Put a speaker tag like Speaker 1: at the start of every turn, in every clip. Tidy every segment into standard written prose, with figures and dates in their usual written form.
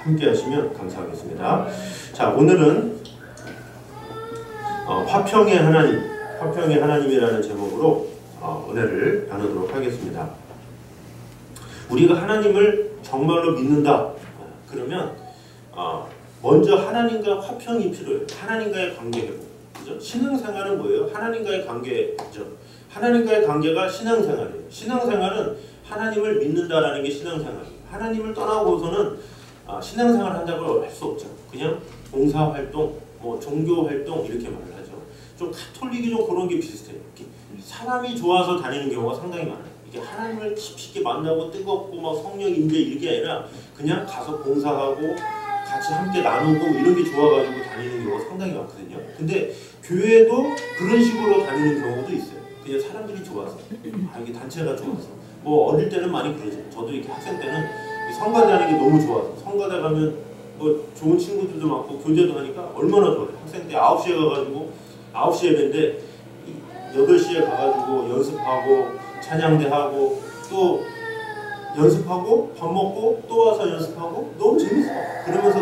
Speaker 1: 함께 하시면 감사하겠습니다. 자, 오늘은 화평의 하나님이라는 제목으로 은혜를 나누도록 하겠습니다. 우리가 하나님을 정말로 믿는다 그러면 먼저 하나님과 화평이 필요해요. 하나님과의 관계 회복. 그죠? 신앙생활은 뭐예요? 하나님과의 관계죠. 하나님과의 관계가 신앙생활이에요. 신앙생활은 하나님을 믿는다라는 게 신앙생활이에요. 하나님을 떠나고서는 신앙생활을 한다고 할 수 없죠. 그냥 봉사활동, 종교활동 이렇게 말을 하죠. 좀 가톨릭이 좀 그런 게 비슷해요. 이렇게 사람이 좋아서 다니는 경우가 상당히 많아요. 이게 하나님을 깊이 만나고 뜨겁고 막 성령 임재 이게 아니라 그냥 가서 봉사하고 같이 함께 나누고 이런 게 좋아가지고 다니는 경우가 상당히 많거든요. 근데 교회도 그런 식으로 다니는 경우도 있어요. 그냥 사람들이 좋아서, 이게 단체가 좋아서. 어릴 때는 많이 그러죠. 저도 이렇게 학생 때는 성가대 하는 게 너무 좋아서 성가대 가면 좋은 친구들도 많고 교제도 하니까 얼마나 좋아요. 학생 때 9시에 가가지고 9시 예배인데 8시에 가가지고 연습하고 찬양대 하고 또 연습하고 밥 먹고 또 와서 연습하고 너무 재밌어. 그러면서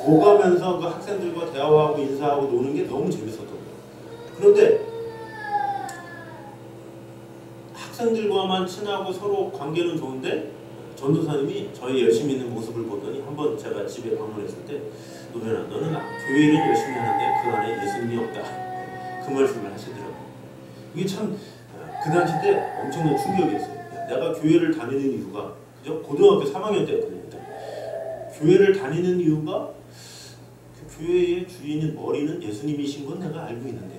Speaker 1: 오가면서 그 학생들과 대화하고 인사하고 노는 게 너무 재밌었던 거예요. 그런데 학생들과만 친하고 서로 관계는 좋은데 전도사님이 저희 열심히 있는 모습을 보더니 한번 제가 집에 방문했을 때 노련아, 너는 교회를 열심히 하는데 그 안에 예수님이 없다. 그 말씀을 하시더라고요. 이게 참 그 당시 때 엄청난 충격이었어요. 내가 교회를 다니는 이유가, 그죠? 고등학교 3학년 때였거든요. 교회를 다니는 이유가 그 교회의 주인인 머리는 예수님이신 건 내가 알고 있는데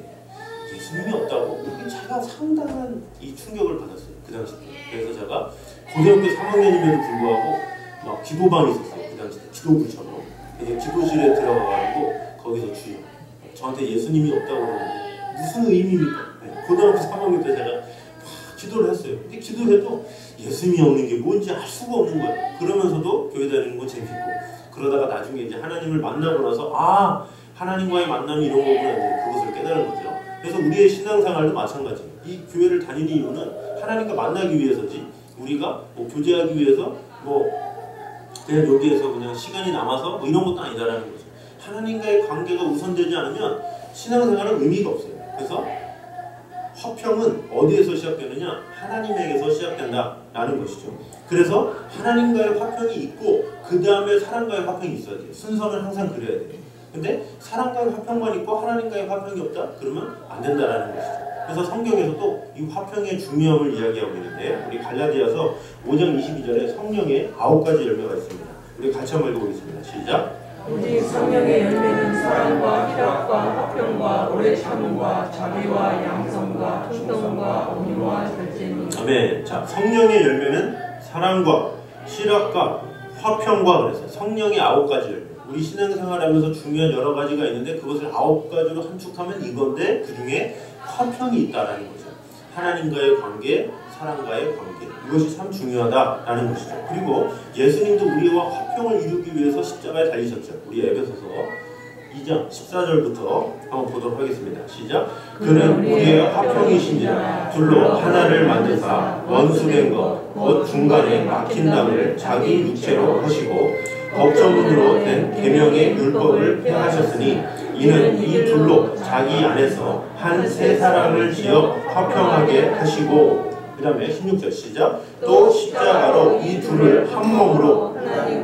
Speaker 1: 예수님이 없다고? 이게 제가 상당한 이 충격을 받았어요. 그 당시 때. 그래서 제가 고등학교 3학년임에도 불구하고 막 기도방이 있었어요. 그 당시 때 기도부처럼. 기도실에 들어가가지고 거기서 주여, 저한테 예수님이 없다고 그러는데 무슨 의미입니까? 고등학교 3학년 때 제가 기도를 했어요. 근데 기도해도 예수님이 없는 게 뭔지 알 수가 없는 거예요. 그러면서도 교회 다니는 건 재밌고, 그러다가 나중에 이제 하나님을 만나고 나서 하나님과의 만남이 이런 거구나, 이제 그것을 깨달은 거죠. 그래서 우리의 신앙생활도 마찬가지예요. 이 교회를 다니는 이유는 하나님과 만나기 위해서지, 우리가 교제하기 위해서 그냥 여기에서 그냥 시간이 남아서 이런 것도 아니다라는 거죠. 하나님과의 관계가 우선되지 않으면 신앙생활은 의미가 없어요. 그래서 화평은 어디에서 시작되느냐? 하나님에게서 시작된다라는 것이죠. 그래서 하나님과의 화평이 있고 그 다음에 사람과의 화평이 있어야 돼요. 순서는 항상 그래야 돼요. 근데 사람과의 화평만 있고 하나님과의 화평이 없다? 그러면 안 된다라는 것이죠. 그래서 성경에서도 이 화평의 중요함을 이야기하고 있는데, 우리 갈라디아서 5장 22절에 성령의 9가지 열매가 있습니다. 우리 같이 한번 읽어보겠습니다. 시작!
Speaker 2: 오직 성령의 열매는 사랑과 희락과 화평과 오래 참음과 자비와 양성과 충성과 온유와 절제니.
Speaker 1: 아멘. 자, 성령의 열매는 사랑과 희락과 화평과 그랬어요. 성령의 9가지 열매. 우리 신앙생활하면서 중요한 여러 가지가 있는데 그것을 9가지로 함축하면 이건데 그 중에 화평이 있다라는 거죠. 하나님과의 관계, 사랑과의 관계, 이것이 참 중요하다라는 것이죠. 그리고 예수님도 우리와 화평을 이루기 위해서 십자가에 달리셨죠. 우리 에베소서 2장 14절부터 한번 보도록 하겠습니다. 시작! 그는 우리의 화평이신지라 둘로 하나를 만드사 원수된 것 곧 중간에 막힌 담을 자기 육체로 하시고 법조문으로 된 계명의 율법을 폐하셨으니 이는 이 둘로 자기 안에서 한 새 사람을 지어 화평하게 하시고, 그 다음에 16절 시작! 또 십자가로 이 둘을 한 몸으로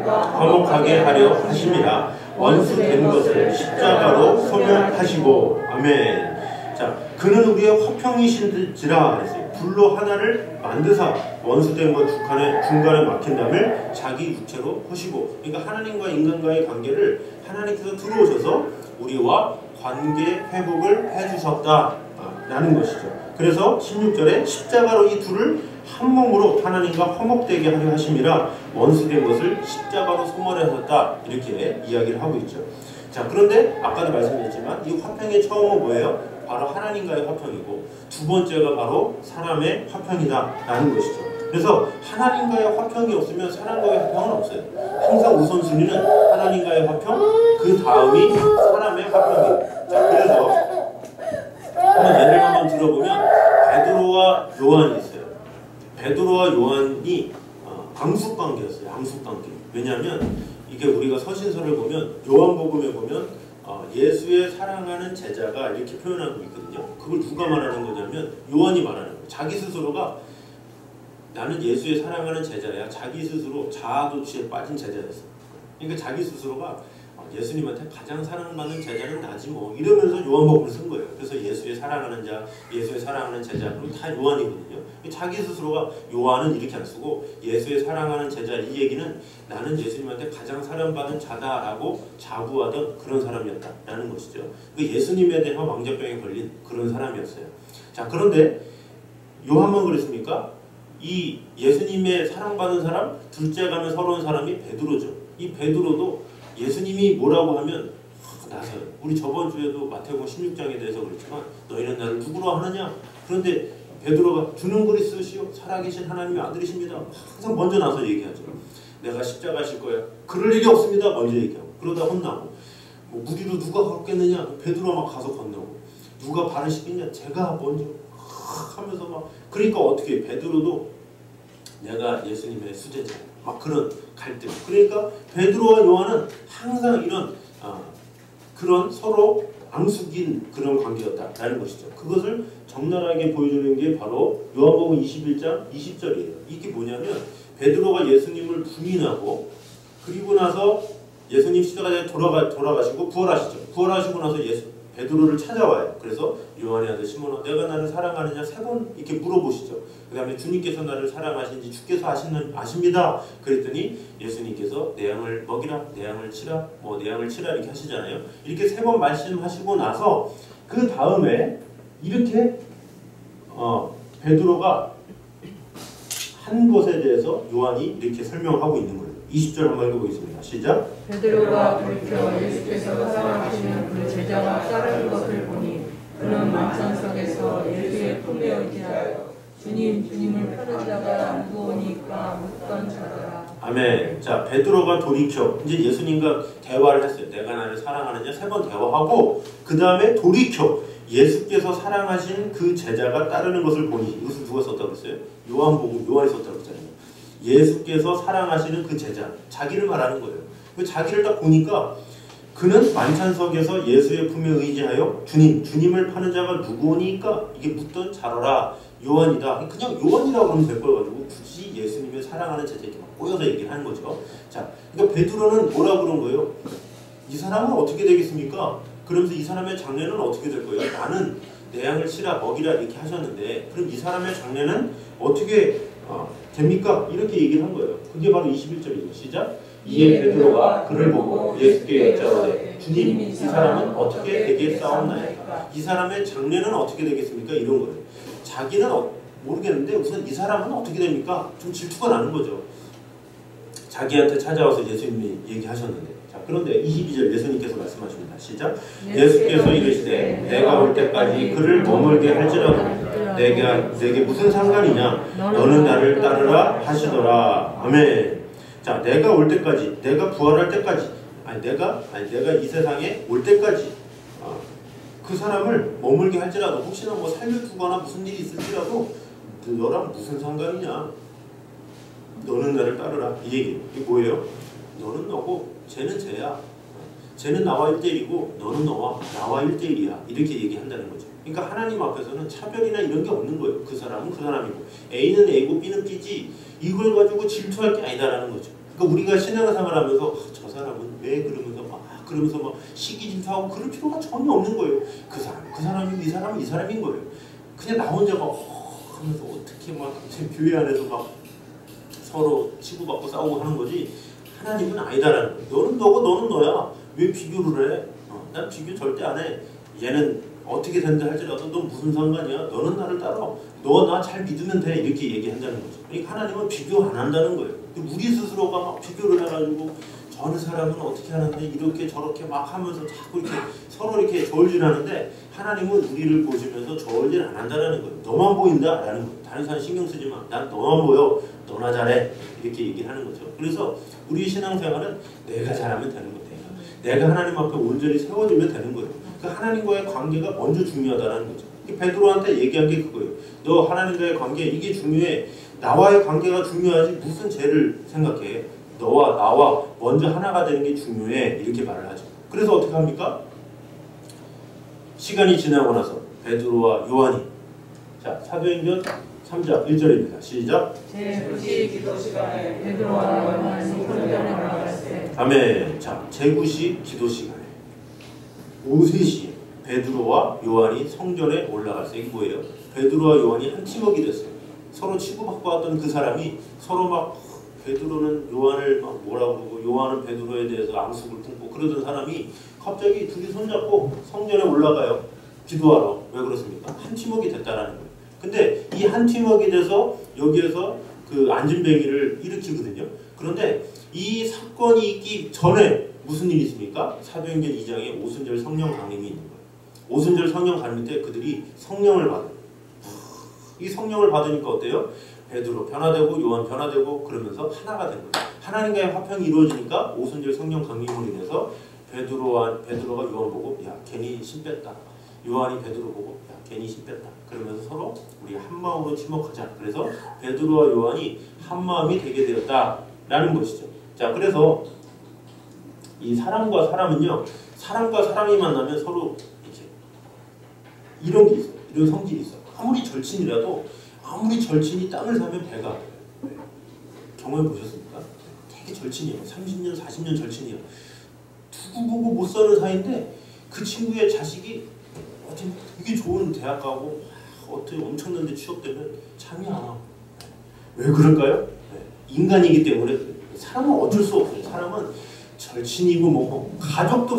Speaker 1: 화목하게 하려 하심이라 원수된 것을 십자가로 소멸하시고. 아멘. 자, 그는 우리의 화평이신지라 그랬어요. 둘로 하나를 만드사 원수된 것 중간에 막힌 담을 자기 육체로 하시고. 그러니까 하나님과 인간과의 관계를 하나님께서 들어오셔서 우리와 관계 회복을 해주셨다라는 것이죠. 그래서 16절에 십자가로 이 둘을 한 몸으로 하나님과 화목되게 하려 하심이라 원수된 것을 십자가로 소멸하셨다, 이렇게 이야기를 하고 있죠. 자, 그런데 아까도 말씀드렸지만 이 화평의 처음은 뭐예요? 바로 하나님과의 화평이고 두 번째가 바로 사람의 화평이다라는 것이죠. 그래서 하나님과의 화평이 없으면 사람과의 화평은 없어요. 항상 우선순위는 하나님과의 화평, 그 다음이 사람의 화평이에요. 자, 그래서 한번 예를 한번 들어보면 베드로와 요한이 있어요. 베드로와 요한이 앙숙관계였어요. 앙숙관계. 왜냐하면 이게 이게 우리가 서신서를 보면 요한복음에 보면 예수의 사랑하는 제자가 이렇게 표현하고 있거든요. 그걸 누가 말하는 거냐면 요한이 말하는 거예요. 자기 스스로가 나는 예수의 사랑하는 제자야. 자기 스스로 자아도취에 빠진 제자였어. 그러니까 자기 스스로가 예수님한테 가장 사랑받는 제자는 나지 뭐 이러면서 요한복음을 쓴 거예요. 그래서 예수의 사랑하는 자, 예수의 사랑하는 제자 그럼 다 요한이거든요. 자기 스스로가 요한은 이렇게 안 쓰고 예수의 사랑하는 제자 이 얘기는 나는 예수님한테 가장 사랑받는 자다라고 자부하던 그런 사람이었다라는 것이죠. 예수님에 대한 왕자병에 걸린 그런 사람이었어요. 자, 그런데 요한만 그랬습니까? 이 예수님의 사랑받는 사람 둘째 가면 서러운 사람이 베드로죠. 이 베드로도 예수님이 뭐라고 하면 나서요. 우리 저번 주에도 마태복음 16장에 대해서 그랬지만 너희는 나를 누구로 하느냐? 그런데 베드로가 주는 그리스도시요 살아계신 하나님의 아들이십니다. 항상 먼저 나서 얘기하죠. 내가 십자가 질 거야. 그럴 일이 없습니다. 먼저 얘기하고 그러다 혼나고 뭐 무리로 누가 걷겠느냐? 베드로 막 가서 건너고 누가 발을 씻겠냐? 제가 먼저 하면서 막 그러니까 어떻게 베드로도 내가 예수님의 수제자 막 그런 갈등. 그러니까 베드로와 요한은 항상 이런 그런 서로 앙숙인 그런 관계였다라는 것이죠. 그것을 적나라하게 보여주는 게 바로 요한복음 21장 20절이에요. 이게 뭐냐면 베드로가 예수님을 부인하고 그리고 나서 예수님 십자가에 돌아가시고 부활하시죠. 부활하시고 나서 베드로를 찾아와요. 그래서 요한의 아들 시몬아 내가 나를 사랑하느냐 3번 이렇게 물어보시죠. 그 다음에 주님께서 나를 사랑하신지 주께서 아십니다. 그랬더니 예수님께서 내 양을 먹이라 내 양을 치라 내 양을 치라 이렇게 하시잖아요. 이렇게 3번 말씀하시고 나서 그 다음에 이렇게 베드로가 한 것에 대해서 요한이 이렇게 설명하고 있는 거예요. 20절 한번 읽어보겠습니다. 시작.
Speaker 2: 베드로가 돌이켜 예수께서 사랑하시는 그 제자가 따르는 것을 보니 그는 만찬석에서 예수의 품에 의지하여 주님을 파는 자가 누구오니까 묻던 자더라.
Speaker 1: 아멘. 자, 베드로가 돌이켜 이제 예수님과 대화를 했어요. 내가 나를 사랑하느냐 3번 대화하고 그 다음에 돌이켜 예수께서 사랑하신 그 제자가 따르는 것을 보니 이것을 누가 썼다고 했어요? 요한이 썼다고 했잖아요. 예수께서 사랑하시는 그 제자 자기를 말하는 거예요. 그 자기를 딱 보니까 그는 만찬석에서 예수의 품에 의지하여 주님을 파는 자가 누구오니까 이게 묻던 자러라. 요한이다. 그냥 요한이라고 하면 될 걸 가지고 굳이 예수님을 사랑하는 제자 이렇게 막 꼬여서 얘기를 하는 거죠. 자, 그러니까 베드로는 뭐라고 그런 거예요? 이 사람은 어떻게 되겠습니까? 그러면서 이 사람의 장래는 어떻게 될 거예요? 나는 내 양을 치라 먹이라 이렇게 하셨는데 그럼 이 사람의 장래는 어떻게 됩니까? 이렇게 얘기를 한 거예요. 그게 바로 21절이에요. 시작. 이에 베드로가 그를 보고 예수께 여짜오되 주님 이 사람은 어떻게 되겠사옵나이까? 이 사람의 장래는 어떻게 되겠습니까? 이런 거예요. 자기는 모르겠는데 우선 이 사람은 어떻게 됩니까? 좀 질투가 나는 거죠. 자기한테 찾아와서 예수님이 얘기하셨는데 자 그런데 22절 예수님께서 말씀하십니다. 시작. 예수께서 이르시되 내가 올 때까지 그를 머물게 할지라도 내게 무슨 상관이냐? 너는 나를 따르라 하시더라. 아멘. 자, 내가 올 때까지, 내가 부활할 때까지, 내가 이 세상에 올 때까지 그 사람을 머물게 할지라도 혹시나 뭐 살려두거나 무슨 일이 있을지라도 너랑 무슨 상관이냐? 너는 나를 따르라. 이 얘기. 이게 뭐예요? 너는 너고 쟤는 쟤야. 쟤는 나와 1대1이고 너는 나와 1대1이야. 이렇게 얘기한다는 거죠. 그러니까 하나님 앞에서는 차별이나 이런 게 없는 거예요. 그 사람은 그 사람이고 A는 A고 B는 B지 이걸 가지고 질투할 게 아니다라는 거죠. 그러니까 우리가 신앙생활 하면서 저 사람은 왜 그러면서 막 시기 질투하고 그럴 필요가 전혀 없는 거예요. 그 사람이 이 사람인 거예요. 그냥 나 혼자 막 하면서 어떻게 막 교회 안에서 막 서로 치고받고 싸우고 하는 거지 하나님은 아니다라는 거예요. 너는 너고 너는 너야. 왜 비교를 해? 난 비교 절대 안 해. 얘는 어떻게 된다 할지라도 너 무슨 상관이야? 너는 나를 따라. 너 나 잘 믿으면 돼. 이렇게 얘기한다는 거죠. 그러니까 하나님은 비교 안 한다는 거예요. 우리 스스로가 막 비교를 해가지고 저런 사람은 어떻게 하는데 이렇게 저렇게 막 하면서 자꾸 이렇게 서로 이렇게 저울질하는데 하나님은 우리를 보시면서 저울질 안 한다는 거예요. 너만 보인다라는 거예요. 다른 사람 신경 쓰지 마. 난 너만 보여. 너나 잘해. 이렇게 얘기를 하는 거죠. 그래서 우리 신앙생활은 내가 잘하면 되는 거예요. 내가 하나님 앞에 온전히 세워지면 되는 거예요. 그 하나님과의 관계가 먼저 중요하다는 거죠. 베드로한테 얘기한 게 그거예요. 너 하나님과의 관계 이게 중요해. 나와의 관계가 중요하지 무슨 죄를 생각해. 너와 나와 먼저 하나가 되는 게 중요해. 이렇게 말을 하죠. 그래서 어떻게 합니까? 시간이 지나고 나서 베드로와 요한이 자 사도행전 3장 1절입니다. 시작.
Speaker 2: 제9시 기도 시간에 베드로와 요한이 성전에 올라갔을
Speaker 1: 아멘. 자 제9시 기도 시간에 오후 3시에 베드로와 요한이 성전에 올라갔어요. 이게 뭐예요? 베드로와 요한이 한 팀워크 됐어요. 서로 치고받고 왔던 그 사람이 서로 막 베드로는 요한을 막 뭐라 그러고 요한은 베드로에 대해서 앙숙을 품고 그러던 사람이 갑자기 둘이 손잡고 성전에 올라가요. 기도하러. 왜 그렇습니까? 한 팀워크 됐다라는 거예요. 근데 이 한 팀워크 돼서 여기에서 그 안진뱅이를 일으키거든요. 그런데 이 사건이 있기 전에 무슨 일이 있습니까? 사도행전 2장에 오순절 성령 강림이 있는 거예요. 오순절 성령 강림 때 그들이 성령을 받아요. 이 성령을 받으니까 어때요? 베드로 변화되고 요한 변화되고 그러면서 하나가 된 거예요. 하나님과의 화평이 이루어지니까 오순절 성령 강림으로 인해서 베드로가 요한 보고 야 괜히 신 뺐다. 요한이 베드로 보고 야 괜히 신 뺐다. 그러면서 서로 우리 한 마음으로 침묵하자. 그래서 베드로와 요한이 한 마음이 되게 되었다라는 것이죠. 자 그래서 이 사람과 사람은요. 사람과 사람이 만나면 서로 이렇게 이런 게 있어요. 이런 성질이 있어요. 아무리 절친이 땅을 사면 배가 아파요. 경험해 보셨습니까? 되게 절친이에요. 30년, 40년 절친이에요. 두고 보고 못 사는 사이인데 그 친구의 자식이 어떤 되게 좋은 대학 가고 어떻게 엄청난 데 취업되면 잠이 안 와. 왜 그럴까요? 인간이기 때문에 사람은 어쩔 수 없어요. 사람은 절친이고 뭐고 가족도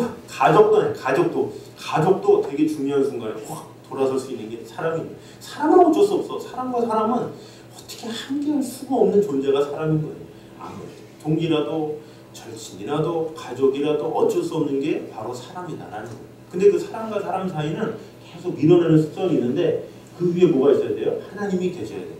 Speaker 1: 되게 중요한 순간에 확 돌아설 수 있는 게 사람입니다. 사람은 어쩔 수 없어. 사람과 사람은 어떻게 함께할 수가 없는 존재가 사람인 거예요. 아무리 동기라도 절친이라도 가족이라도 어쩔 수 없는 게 바로 사람이다라는 거예요. 근데 그 사람과 사람 사이는 계속 밀어내는 습성이 있는데 그 위에 뭐가 있어야 돼요? 하나님이 계셔야 돼요.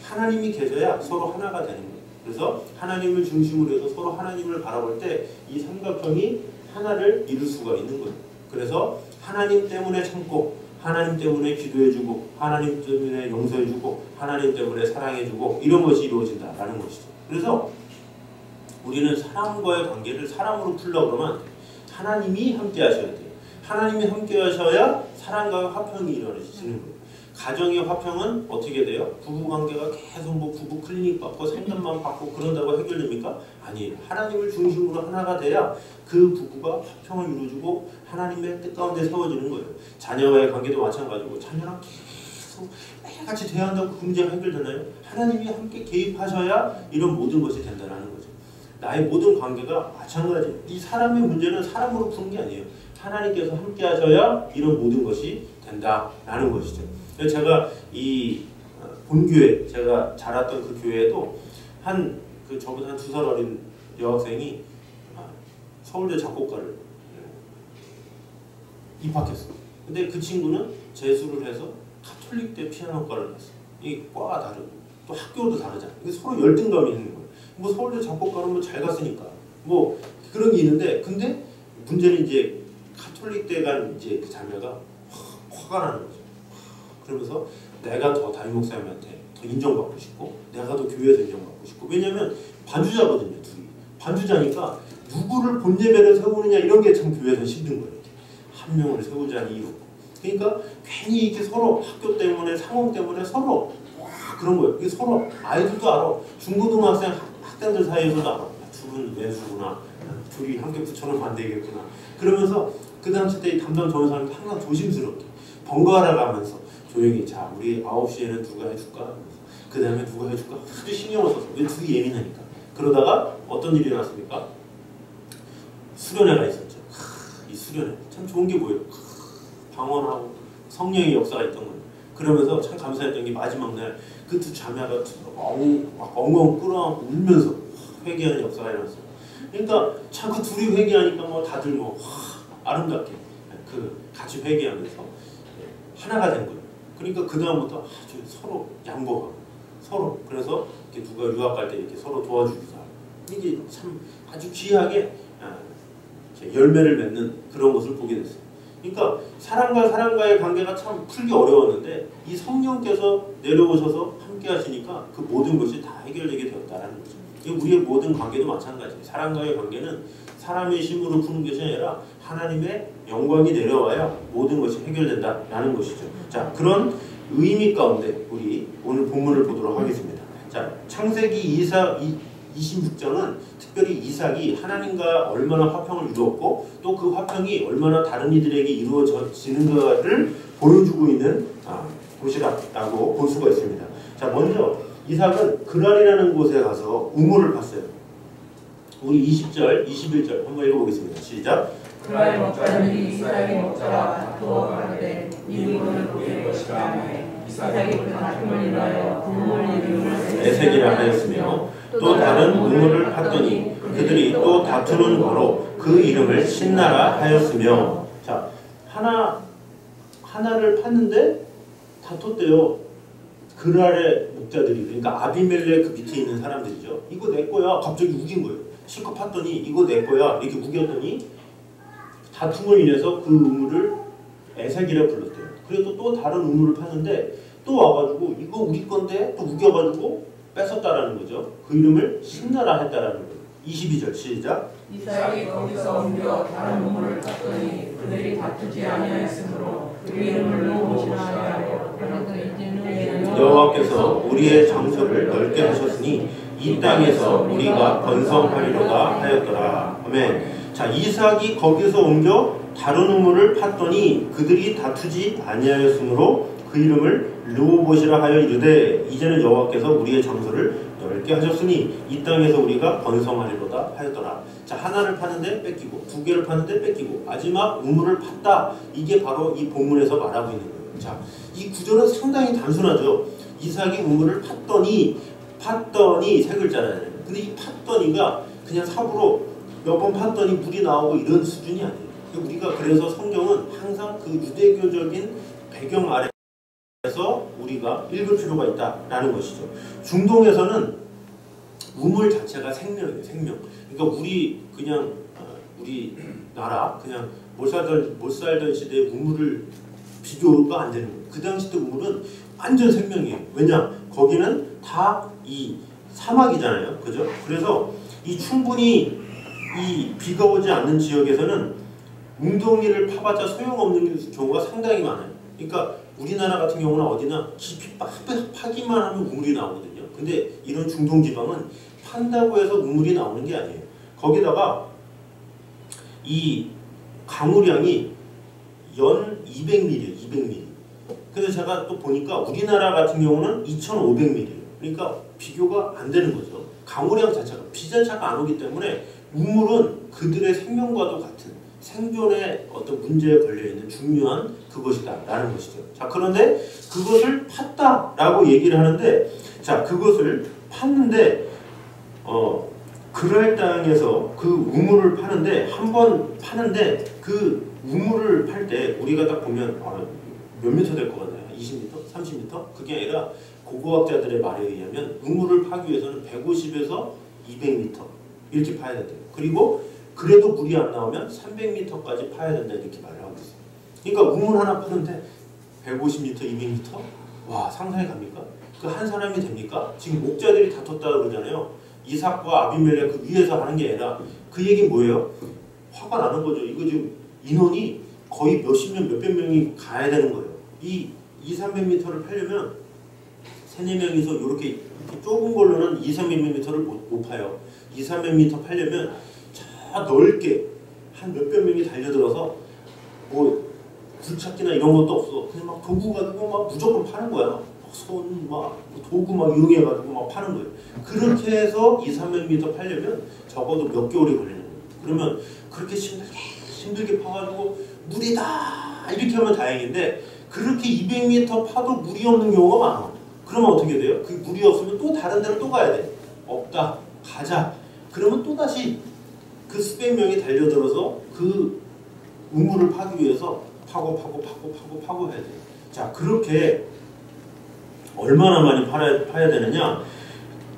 Speaker 1: 하나님이 계셔야 서로 하나가 되는 거예요. 그래서 하나님을 중심으로 해서 서로 하나님을 바라볼 때 이 삼각형이 하나를 이룰 수가 있는 거예요. 그래서 하나님 때문에 참고 하나님 때문에 기도해주고 하나님 때문에 용서해주고 하나님 때문에 사랑해주고 이런 것이 이루어진다라는 것이죠. 그래서 우리는 사람과의 관계를 사람으로 풀려고 그러면 하나님이 함께 하셔야 돼요. 하나님이 함께 하셔야 사랑과 화평이 이루어지는 거예요. 가정의 화평은 어떻게 돼요? 부부관계가 계속 뭐 부부 클리닉 받고 상담만 받고 그런다고 해결됩니까? 아니에요. 하나님을 중심으로 하나가 돼야 그 부부가 화평을 이루어주고 하나님의 뜻 가운데 세워지는 거예요. 자녀와의 관계도 마찬가지고 자녀랑 계속 매일같이 대화한다고 그 문제가 해결되나요? 하나님이 함께 개입하셔야 이런 모든 것이 된다는 거죠. 나의 모든 관계가 마찬가지예요. 이 사람의 문제는 사람으로 푸는 게 아니에요. 하나님께서 함께 하셔야 이런 모든 것이 된다라는 것이죠. 그래서 제가 이 본교회, 제가 자랐던 그 교회에도 저보다 한 2살 어린 여학생이 서울대 작곡가를 입학했어요. 근데 그 친구는 재수를 해서 가톨릭대 피아노과를 갔어요. 이 과가 다르고 또 학교도 다르잖아요. 이게 서로 열등감이 있는 거예요. 뭐 서울대 작곡가는 뭐 잘 갔으니까 뭐 그런 게 있는데 근데 문제는 이제 가톨릭대 간 이제 그 자매가 화가 나는 거죠. 그러면서 내가 더 담임 목사님한테 더 인정받고 싶고 내가 더 교회에서 인정받고 싶고 왜냐면 반주자거든요. 둘이 반주자니까 누구를 본예배를 세우느냐 이런 게 참 교회에서 힘든 거예요. 한 명을 세우자는 이유. 그러니까 괜히 이렇게 서로 학교 때문에 상황 때문에 서로 그런 거예요. 이게 서로 아이들도 알아. 중고등학생 학생들 사이에서도 알아. 둘은 외수구나. 둘이 함께 붙여놓으면 안 되겠구나. 그러면서 그 당시 때 담당 전사님도 항상 조심스럽게 번갈아 가면서 조용히 자 우리 9시에는 누가 해줄까? 그 다음에 누가 해줄까? 아주 신경을 써서 왜 둘이 예민하니까. 그러다가 어떤 일이 났습니까? 수련회가 있었죠. 이 수련회 참 좋은 게 뭐예요? 방언하고 성령의 역사가 있던 거예요. 그러면서 참 감사했던 게 마지막 날 그 두 자매가 막 엉엉 끌어안고 울면서 회개하는 역사가 일어났어요. 그러니까 참 그 둘이 회개하니까 뭐 다들 뭐 아름답게 그 같이 회개하면서 하나가 된 거예요. 그러니까 그 다음부터 아주 서로 양보하고 서로 그래서 이렇게 누가 유학 갈 때 이렇게 서로 도와주기도 하고 이게 참 아주 귀하게 열매를 맺는 그런 것을 보게 됐어요. 그러니까 사람과 사람과의 관계가 참 풀기 어려웠는데 이 성령께서 내려오셔서 함께 하시니까 그 모든 것이 다 해결되게 되었다는 거죠. 우리의 모든 관계도 마찬가지예요. 사람과의 관계는 사람의 힘으로 푸는 것이 아니라 하나님의 영광이 내려와야 모든 것이 해결된다라는 것이죠. 자, 그런 의미 가운데 우리 오늘 본문을 보도록 하겠습니다. 자, 창세기 26장은 특별히 이삭이 하나님과 얼마나 화평을 이루었고 또 그 화평이 얼마나 다른 이들에게 이루어지는가를 보여주고 있는 곳이라고 볼 수가 있습니다. 자, 먼저 이삭은 그랄이라는 곳에 가서 우물을 팠어요. 우리 20절, 21절 한번 읽어보겠습니다. 시작.
Speaker 2: 그랄 먹자들이 이삭이 먹자와 다투어 가로되 이 우물을 보낼 것이라 하매 이삭이 그 다툼을 인하여 그 우물 이름을
Speaker 1: 에색이라 하였으며 또 다른 우물을 팠더니 그들이 또 다투는 거로 그 이름을 신나라 하였으며. 자, 하나를 팠는데 다퉜대요. 그랄의 목자들이, 그러니까 아비멜렉 그 밑에 있는 사람들이죠. 이거 내 거야. 갑자기 우긴 거예요. 실컷 팠더니 이거 내 거야. 이렇게 우겼더니 다툼을 인해서 그 우물을 에색이라 불렀대요. 그래도 또 다른 우물을 팠는데 또 와가지고 이거 우리 건데 또 우겨가지고 뺏었다라는 거죠. 그 이름을 신나라 했다라는 거예요. 22절 시작.
Speaker 2: 이삭이 거기서 옮겨 다른 우물을 팠더니 그들이 다투지 아니하였으므로 그 이름을 놓으시라 하여 그러므로 이제는
Speaker 1: 여호와께서 우리의 장소를 넓게 하셨으니 이 땅에서 우리가 번성하리로다 하였더라. 아멘. 자, 이삭이 거기서 옮겨 다른 우물을 팠더니 그들이 다투지 아니하였으므로 그 이름을 르호봇이라 하여 이르되 이제는 여호와께서 우리의 장소를 넓게 하셨으니 이 땅에서 우리가 번성하리로다 하였더라. 자, 하나를 파는데 뺏기고 두 개를 파는데 뺏기고 마지막 우물을 팠다. 이게 바로 이 본문에서 말하고 있는 거예요. 자, 이 구절은 상당히 단순하죠. 이삭이 우물을 팠더니 세 글자잖아요. 근데 이 팠더니가 그냥 삽으로 몇 번 팠더니 물이 나오고 이런 수준이 아니에요. 우리가 그래서 성경은 항상 그 유대교적인 배경 아래에서 우리가 읽을 필요가 있다라는 것이죠. 중동에서는 우물 자체가 생명이에요. 생명. 그러니까 우리 나라 그냥 못 살던 시대에 우물을 비교가 안 되는 거예요. 그 당시 때 우물은 완전 생명이에요. 왜냐? 거기는 다 이 사막이잖아요. 그죠? 그래서 충분히 이 비가 오지 않는 지역에서는 웅덩이를 파봤자 소용없는 경우가 상당히 많아요. 그러니까 우리나라 같은 경우는 어디나 깊이 파기만 하면 우물이 나오거든요. 근데 이런 중동 지방은 판다고 해서 우물이 나오는 게 아니에요. 거기다가 이 강우량이 연 200mm, 200mm. 그래서 제가 또 보니까 우리나라 같은 경우는 2,500mm. 그러니까 비교가 안 되는 거죠. 강우량 자체가 비자차가 안 오기 때문에 우물은 그들의 생명과도 같은 생존의 어떤 문제에 걸려있는 중요한 그것이다라는 것이죠. 자, 그런데 그것을 팠다라고 얘기를 하는데, 자, 그것을 팠는데 그랄 땅에서 그 우물을 파는데 한 번 파는데 그 우물을 팔 때 우리가 딱 보면 몇 미터 될 것 같나요? 20m? 30m? 그게 아니라 고고학자들의 말에 의하면 우물을 파기 위해서는 150에서 200m 이렇게 파야 된대요. 그리고 그래도 물이 안 나오면 300m까지 파야 된다 이렇게 말을 하고 있어요. 그러니까 우물 하나 파는데 150m, 200m? 와, 상상이 갑니까? 그 한 사람이 됩니까? 지금 목자들이 다퉜다 그러잖아요. 이삭과 아비멜렉 그 위에서 하는 게 아니라 그 얘기는 뭐예요? 화가 나는 거죠. 이거 지금 인원이 거의 몇십 명, 몇백 명이 가야 되는 거예요. 이 200~300m를 팔려면 3~4명이서 이렇게 좁은 걸로는 200~300m를 못 파요. 200~300m 팔려면 저 넓게 한 몇백 명이 달려들어서 뭐 굴착기나 이런 것도 없어. 그냥 막 도구 가지고 막 무조건 파는 거야. 손 막 도구 막 이용해가지고 막 파는 거예요. 그렇게 해서 200~300m 팔려면 적어도 몇 개월이 걸리는 거예요. 그러면 그렇게 힘들게 파가지고 물이다 이렇게 하면 다행인데 그렇게 200m 파도 물이 없는 경우가 많아. 그러면 어떻게 돼요? 그 물이 없으면 또 다른 데로 또 가야 돼. 없다. 가자. 그러면 또다시 그 수백 명이 달려들어서 그 우물을 파기 위해서 파고 해야 돼. 자, 그렇게 얼마나 많이 파야 되느냐?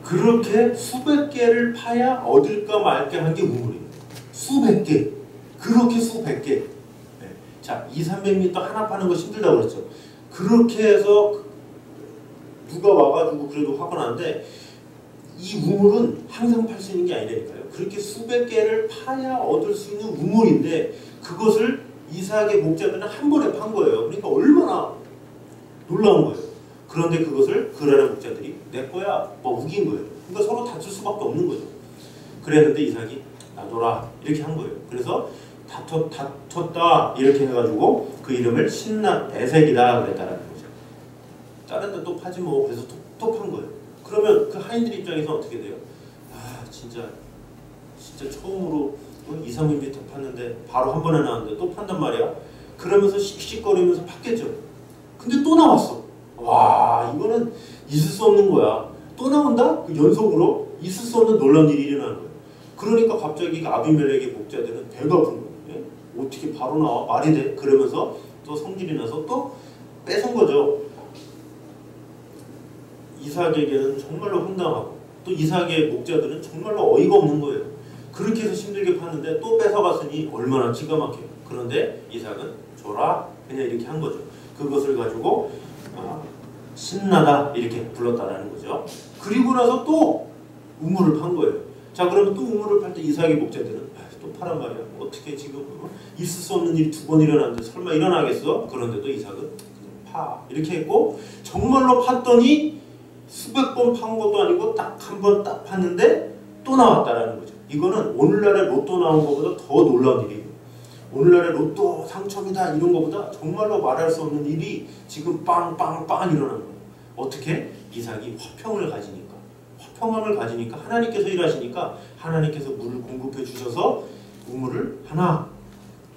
Speaker 1: 그렇게 수백 개를 파야 얻을까 말까 한 게 우물이에요. 수백 개. 그렇게 수백 개. 네. 자, 200~300m 하나 파는 거 힘들다고 그랬죠. 그렇게 해서 누가 와가지고 그래도 화가 나는데 이 우물은 항상 팔 수 있는 게 아니라니까요. 그렇게 수백 개를 파야 얻을 수 있는 우물인데 그것을 이삭의 목자들은 한 번에 판 거예요. 그러니까 얼마나 놀라운 거예요. 그런데 그것을 그라의 목자들이 내 거야 뭐 우긴 거예요. 그러니까 서로 다툴 수밖에 없는 거죠. 그랬는데 이삭이 놔둬라 이렇게 한 거예요. 그래서 다퉜다 이렇게 해가지고 그 이름을 신나 에색이다 그랬다라는 거죠. 다른 데 또 파지 뭐. 그래서 또 판 거예요. 그러면 그 하인들 입장에서 어떻게 돼요? 아 진짜 처음으로 2, 3mm 더 팠는데 바로 한 번에 나왔는데 또 판단 말이야. 그러면서 씩씩거리면서 팠겠죠. 근데 또 나왔어. 와 이거는 있을 수 없는 거야. 또 나온다? 그 연속으로 있을 수 없는 놀라운 일이 일어나는 거예요. 그러니까 갑자기 아비멜렉의 목자들은 배가 아픈 거예요. 예? 어떻게 바로 나와? 말이 돼? 그러면서 또 성질이 나서 또 뺏은 거죠. 이삭에게는 정말로 황당하고 또 이삭의 목자들은 정말로 어이가 없는 거예요. 그렇게 해서 힘들게 팠는데 또 뺏어갔으니 얼마나 기가 막혀요. 그런데 이삭은 줘라 그냥 이렇게 한 거죠. 그것을 가지고 신나다 이렇게 불렀다라는 거죠. 그리고 나서 또 우물을 판 거예요. 자 그러면 또 우물을 팔 때 이삭의 목자들은 또 파란 말이야. 어떻게 지금 있을 수 없는 일이 두 번 일어났는데 설마 일어나겠어? 그런데도 이삭은 그냥 파 이렇게 했고 정말로 팠더니 수백 번 판 것도 아니고 딱 한 번 딱 팠는데 또 나왔다라는 거죠. 이거는 오늘날의 로또 나온 것보다 더 놀라운 일이에요. 오늘날의 로또 상첨이다 이런 것보다 정말로 말할 수 없는 일이 지금 빵빵빵 일어난 거예요. 어떻게? 이삭이 화평을 가지니까. 화평함을 가지니까 하나님께서 일하시니까 하나님께서 물을 공급해 주셔서 우물을 하나,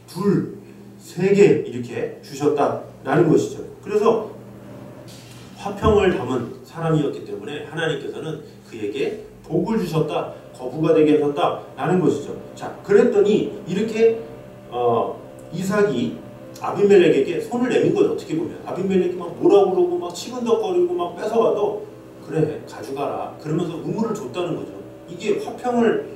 Speaker 1: 둘, 세 개 이렇게 주셨다라는 것이죠. 그래서 화평을 담은 사람이었기 때문에 하나님께서는 그에게 복을 주셨다, 거부가 되게 하셨다라는 것이죠. 자, 그랬더니 이렇게 이삭이 아비멜렉에게 손을 내민 거죠. 어떻게 보면 아비멜렉이 막 뭐라고 그러고 막 치근덕거리고 막 뺏어가도 그래 가져가라 그러면서 우물을 줬다는 거죠. 이게 화평을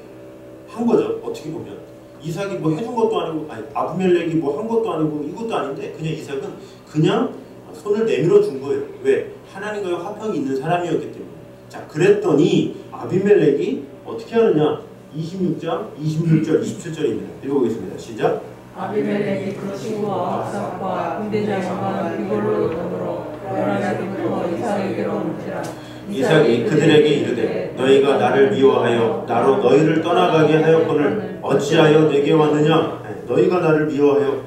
Speaker 1: 한 거죠. 어떻게 보면 이삭이 뭐 해준 것도 아니고 아비멜렉이 뭐 한 것도 아니고 이것도 아닌데 그냥 이삭은 그냥 손을 내밀어 준 거예요. 왜? 하나님과의 화평이 있는 사람이었기 때문에. 자 그랬더니 아비멜렉이 어떻게 하느냐 26장 26절 27절입니다. 읽어보겠습니다. 시작.
Speaker 2: 아비멜렉이 그 친구와 압삭과 군대장과 이걸로 돈으로 11개부터 이삭에게로 묻지라.
Speaker 1: 이삭이 그들에게 이르되 너희가 나를 미워하여 나로 너희를 떠나가게 하였거늘 어찌하여 내게 왔느냐. 너희가 나를 미워하여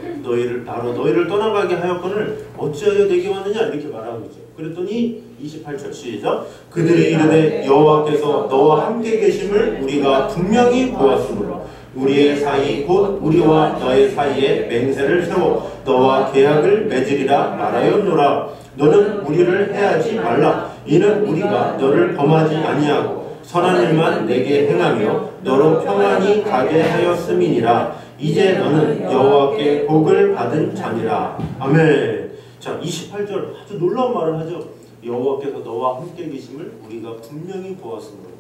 Speaker 1: 나로 너희를 떠나가게 하였거늘 어찌하여 내게 왔느냐 이렇게 말하고 있죠. 그랬더니 28절 시작. 그들이 이르되 여호와께서 너와 함께 계심을 우리가 분명히 보았으므로 우리의 사이 곧 우리와 너의 사이에 맹세를 세워 너와 계약을 맺으리라 말하였노라. 너는 우리를 해하지 말라. 이는 우리가 너를 범하지 아니하고 선한 일만 내게 행하며 너로 평안히 가게 하였음이니라. 이제 너는 여호와께 복을 받은 자니라. 아멘. 자 28절 아주 놀라운 말을 하죠. 여호와께서 너와 함께 계심을 우리가 분명히 보았으므로.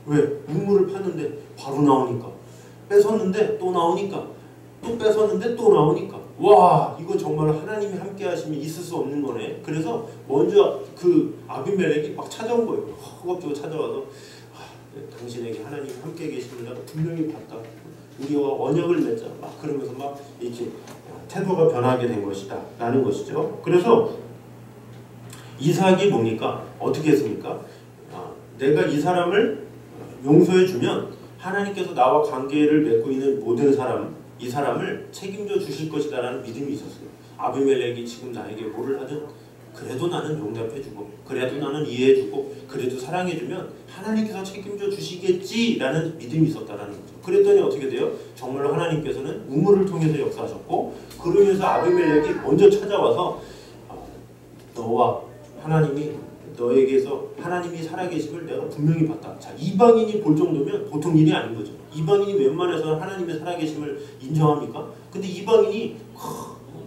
Speaker 1: 왜? 우물을 팠는데 바로 나오니까. 뺏었는데 또 나오니까. 또 뺏었는데 또 나오니까. 와 이거 정말 하나님이 함께 하시면 있을 수 없는 거네. 그래서 먼저 그 아비멜렉이 막 찾아온 거예요. 허겁지겁 찾아와서 당신에게 하나님이 함께 계심을 내가 분명히 봤다. 우리와 언약을 맺자. 막 그러면서 막 이렇게 태도가 변하게 된 것이다 라는 것이죠. 그래서 이삭이 뭡니까? 어떻게 했습니까? 내가 이 사람을 용서해 주면 하나님께서 나와 관계를 맺고 있는 모든 사람, 이 사람을 책임져 주실 것이다 라는 믿음이 있었어요. 아비멜렉이 지금 나에게 뭐를 하든 그래도 나는 용납해주고 그래도 나는 이해해주고 그래도 사랑해주면 하나님께서 책임져 주시겠지라는 믿음이 있었다라는 거죠. 그랬더니 어떻게 돼요? 정말로 하나님께서는 우물을 통해서 역사하셨고 그러면서 아비멜렉이 먼저 찾아와서 너와 하나님이 너에게서 하나님이 살아계심을 내가 분명히 봤다. 자, 이방인이 볼 정도면 보통 일이 아닌 거죠. 이방인이 웬만해서 하나님의 살아계심을 인정합니까? 근데 이방인이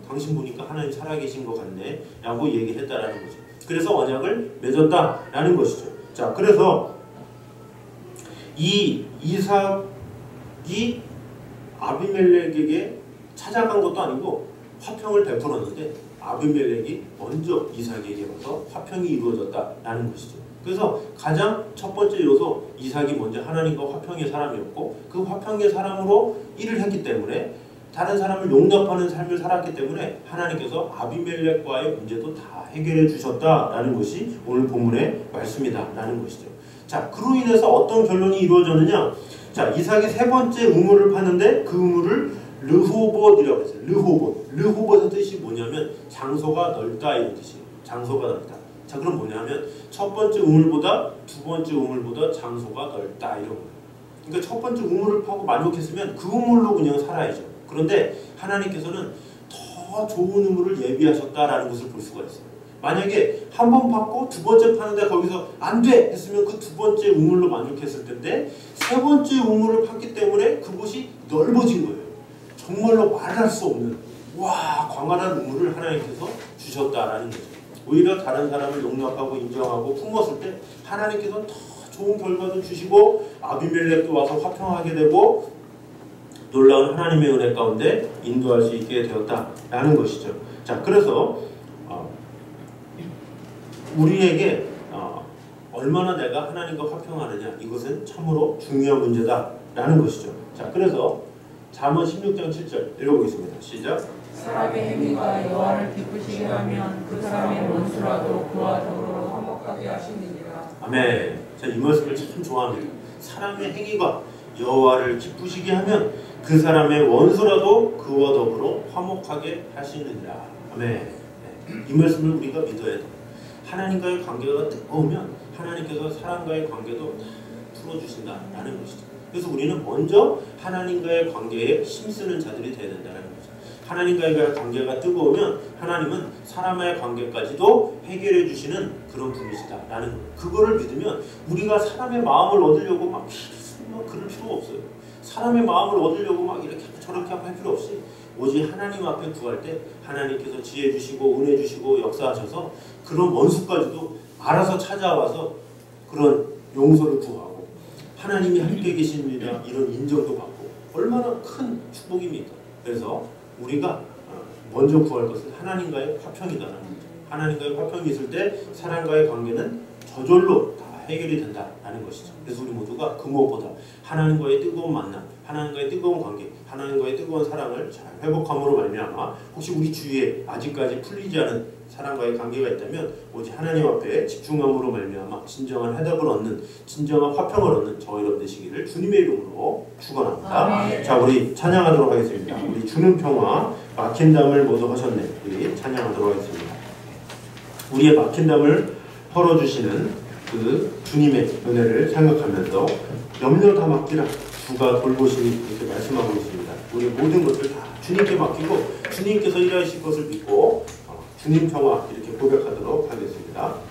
Speaker 1: 당신 보니까 하나님 살아계신 것 같네 라고 얘기를 했다라는 거죠. 그래서 언약을 맺었다라는 것이죠. 자, 그래서 이 이삭이 아비멜렉에게 찾아간 것도 아니고 화평을 베풀었는데 아비멜렉이 먼저 이삭에게 와서 화평이 이루어졌다라는 것이죠. 그래서 가장 첫 번째 요소, 이삭이 먼저 하나님과 화평의 사람이었고 그 화평의 사람으로 일을 했기 때문에 다른 사람을 용납하는 삶을 살았기 때문에 하나님께서 아비멜렉과의 문제도 다 해결해 주셨다라는 것이 오늘 본문의 말씀이다라는 것이죠. 자, 그로 인해서 어떤 결론이 이루어졌느냐? 자, 이삭이 세 번째 우물을 파는데 그 우물을 르호봇이라고 했어요. 르호봇의 뜻이 뭐냐면 장소가 넓다 이런 뜻이에요. 장소가 넓다. 자, 그럼 뭐냐면 첫 번째 우물보다 두 번째 우물보다 장소가 넓다 이런 거예요. 그러니까 첫 번째 우물을 파고 만족했으면 그 우물로 그냥 살아야죠. 그런데 하나님께서는 더 좋은 우물을 예비하셨다라는 것을 볼 수가 있어요. 만약에 한 번 팠고 두 번째 파는데 거기서 안 돼! 했으면 그 두 번째 우물로 만족했을 텐데 세 번째 우물을 팠기 때문에 그곳이 넓어진 거예요. 정말로 말할 수 없는 광활한 우물을 하나님께서 주셨다라는 거죠. 오히려 다른 사람을 용납하고 인정하고 품었을 때 하나님께서 더 좋은 결과도 주시고 아비멜렉도 와서 화평하게 되고 놀라운 하나님의 은혜 가운데 인도할 수 있게 되었다라는 것이죠. 자, 그래서 우리에게 얼마나 내가 하나님과 화평하느냐, 이것은 참으로 중요한 문제다라는 것이죠. 자, 그래서 잠언 16장 7절 읽어보겠습니다. 시작.
Speaker 2: 사람의 행위가 여호와를 기쁘시게 하면 그 사람의 원수라도 그와 더불어 화목하게 하시느니라.
Speaker 1: 아멘. 제가 이 말씀을 참 좋아합니다. 사람의 행위가 여호와를 기쁘시게 하면 그 사람의 원수라도 그와 더불어 화목하게 하시느니라. 아멘. 네. 이 말씀을 우리가 믿어야 돼요. 하나님과의 관계가 뜨거우면 하나님께서 사람과의 관계도 풀어주신다라는 것이죠. 그래서 우리는 먼저 하나님과의 관계에 힘쓰는 자들이 되어야 된다는 거죠. 하나님과의 관계가 뜨거우면 하나님은 사람과의 관계까지도 해결해 주시는 그런 분이시다라는 거예요. 그거를 믿으면 우리가 사람의 마음을 얻으려고 막 그럴 필요가 없어요. 사람의 마음을 얻으려고 막 이렇게 저렇게 할 필요 없이 오직 하나님 앞에 구할 때 하나님께서 지혜 주시고 은혜 주시고 역사하셔서 그런 원수까지도 알아서 찾아와서 그런 용서를 구하고 하나님이 함께 계십니다 이런 인정도 받고 얼마나 큰 축복입니까? 그래서 우리가 먼저 구할 것은 하나님과의 화평이다라는 거죠. 하나님과의 화평이 있을 때 사람과의 관계는 저절로 다 해결이 된다라는 것이죠. 그래서 우리 모두가 그 무엇보다 하나님과의 뜨거운 만남, 하나님과의 뜨거운 관계, 하나님과의 뜨거운 사랑을 잘 회복함으로 말미암아 혹시 우리 주위에 아직까지 풀리지 않은 사랑과의 관계가 있다면 오직 하나님 앞에 집중함으로 말미암아 진정한 해답을 얻는, 진정한 화평을 얻는 저와 여러분 되시기를 주님의 이름으로 축원합니다. 자, 우리 찬양하도록 하겠습니다. 우리 주는 평화 막힌 담을 모두 하셨네. 우리 찬양하도록 하겠습니다. 우리의 막힌 담을 헐어주시는 그 주님의 은혜를 생각하면서 염려 다 맡기라 주가 돌보시니 이렇게 말씀하고 있습니다. 우리 모든 것을 다 주님께 맡기고 주님께서 일하실 것을 믿고 주님 평화 이렇게 고백하도록 하겠습니다.
Speaker 3: 나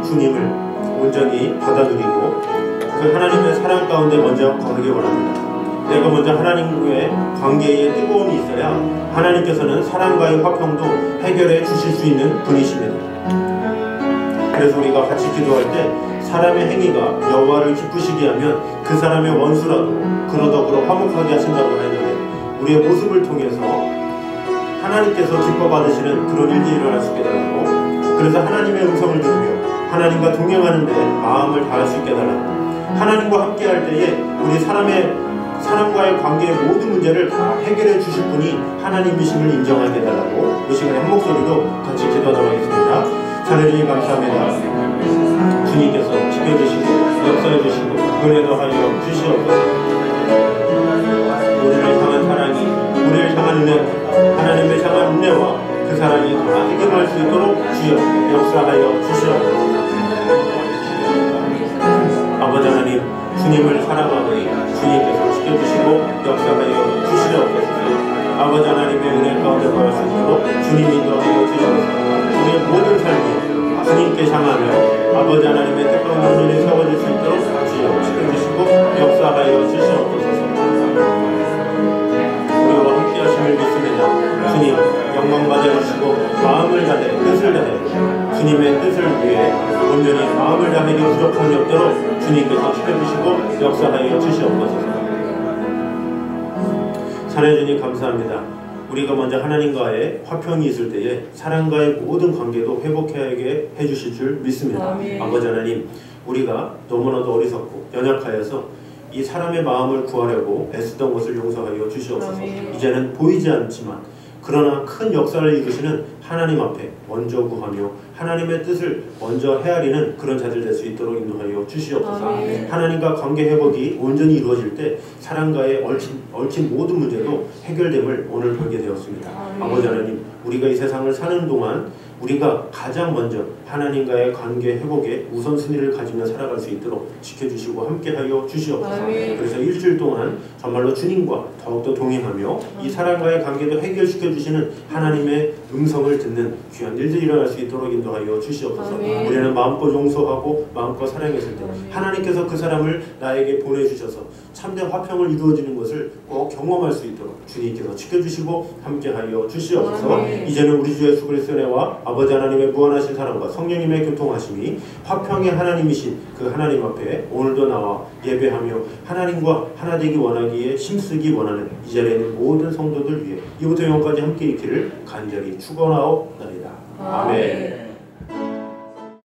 Speaker 1: 주님을 온전히 받아들이고 그 하나님의 사랑 가운데 먼저 거하기 원합니다. 내가 먼저 하나님과의 관계에 뜨거움이 있어야 하나님께서는 사랑과의 화평도 해결해 주실 수 있는 분이십니다. 그래서 우리가 같이 기도할 때 사람의 행위가 여호와를 기쁘시게 하면 그 사람의 원수라도 그러더불어 화목하게 하신다고 했는데 우리의 모습을 통해서 하나님께서 기뻐 받으시는 그런 일들이 일어날 수 있게 달라고, 그래서 하나님의 음성을 들으며 하나님과 동행하는 데 마음을 다할 수 있게 달라고, 하나님과 함께 할 때에 우리 사람과의 관계의 모든 문제를 다 해결해 주실 분이 하나님이심을 인정하게 해달라고 이 시간에 한 목소리로 같이 기도하도록 하겠습니다. 하나님 감사합니다. 주님께서 지켜주시고 역사해 주시고 은혜도 하여 주시옵소서. 우리를 향한 사랑이, 우리를 향한 은혜, 하나님을 향한 은혜와 그 사랑이 강하게 임할 수 있도록 주여 역사하여 주시옵소서. 아버지 하나님, 주님을 사랑하오니 주님께서 지켜주시고 역사하여 주시옵소서. 아버지 하나님의 은혜 가운데 거할 수 있도록 주님 인도하여 주시옵소서. 우리의 모든 삶이 주님께 향하며 아버지 하나님의 뜻과 논리를 세워줄 수 있도록 주여 지켜주시고 역사하여 주시옵소서. 우리와 함께 하심을 믿습니다. 주님 영광 받아주시고 마음을 다해 뜻을 다해 주님의 뜻을 위해 온전히 마음을 다하기 부족함이 없도록 주님께서 지켜주시고 역사하여 주시옵소서. 살아주님 감사합니다. 우리가 먼저 하나님과의 화평이 있을 때에 사랑과의 모든 관계도 회복하게 해주실 줄 믿습니다.
Speaker 2: 아멘.
Speaker 1: 아버지 하나님, 우리가 너무나도 어리석고 연약하여서 이 사람의 마음을 구하려고 애쓰던 것을 용서하여 주시옵소서.
Speaker 2: 아멘.
Speaker 1: 이제는 보이지 않지만 그러나 큰 역사를 이루시는 하나님 앞에 먼저 구하며 하나님의 뜻을 먼저 헤아리는 그런 자들 될 수 있도록 인도하여 주시옵소서.
Speaker 2: 아멘.
Speaker 1: 하나님과 관계 회복이 온전히 이루어질 때 사랑과의 얽힌 모든 문제도 해결됨을 오늘 보게 되었습니다.
Speaker 2: 아멘.
Speaker 1: 아버지 하나님, 우리가 이 세상을 사는 동안 우리가 가장 먼저 하나님과의 관계 회복에 우선순위를 가지며 살아갈 수 있도록 지켜주시고 함께하여 주시옵소서.
Speaker 2: 아멘.
Speaker 1: 그래서 일주일 동안 정말로 주님과 더욱더 동행하며 이 사랑과의 관계도 해결시켜 주시는 하나님의 음성을 듣는 귀한 일들이 일어날 수 있도록 인도하여 주시옵소서.
Speaker 2: 아멘.
Speaker 1: 우리는 마음껏 용서하고 마음껏 사랑했을 때
Speaker 2: 아멘.
Speaker 1: 하나님께서 그 사람을 나에게 보내주셔서 참된 화평을 이루어지는 것을 꼭 경험할 수 있도록 주님께서 지켜주시고 함께하여 주시옵소서.
Speaker 2: 아멘.
Speaker 1: 이제는 우리 주 예수 그리스도의 은혜와 아버지 하나님의 무한하신 사랑과 성령님의 교통하심이 화평의 하나님이신 그 하나님 앞에 오늘도 나와 예배하며 하나님과 하나 되기 원하기에 힘쓰기 원하는 이 자리에 있는 모든 성도들 위해 이부터 영원까지 함께 있기를 간절히 축원하옵나이다. 아멘.